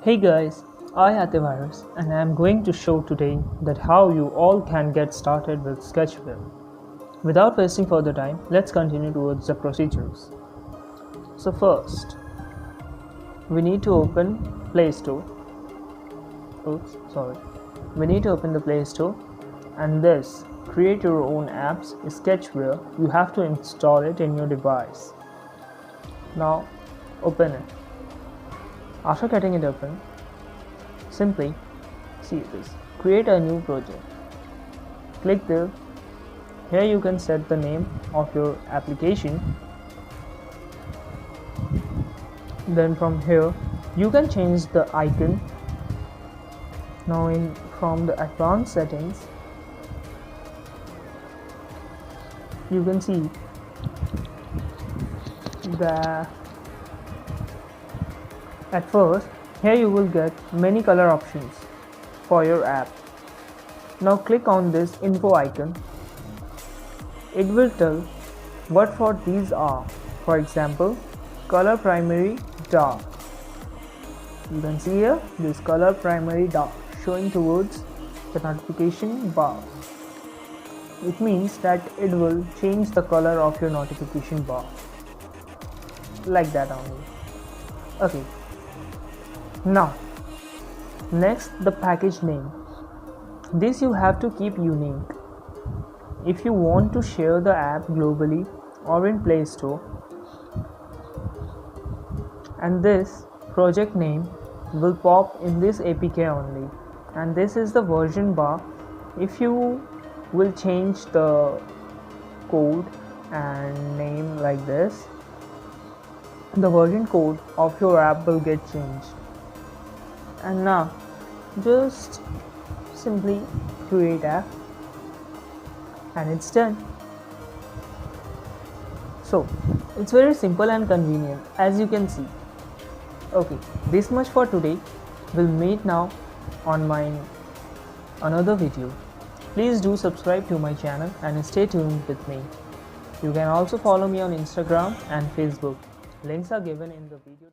Hey guys, I AhteVirus and I am going to show today that how you all can get started with Sketchware. Without wasting further time, let's continue towards the procedures. So first, we need to open Play Store. We need to open the Play Store and this create your own apps Sketchware. You have to install it in your device. Now open it. After getting it open, simply create a new project. Click there. Here you can set the name of your application. Then from here you can change the icon. Now from the advanced settings you can see that at first here you will get many color options for your app. Now click on this info icon. It will tell what for these are. For example, color primary dark. You can see here this color primary dark showing towards the notification bar. It means that it will change the color of your notification bar like that only. Okay. Now next, the package name. This you have to keep unique. If you want to share the app globally or in Play Store, and this project name will pop in this APK only, and this is the version bar. If you will change the code and name like this, the version code of your app will get changed. And now just simply create app and it's done. So it's very simple and convenient, as you can see. Okay, this much for today. We'll meet now on my another video. Please do subscribe to my channel and stay tuned with me. You can also follow me on Instagram and Facebook. Links are given in the video.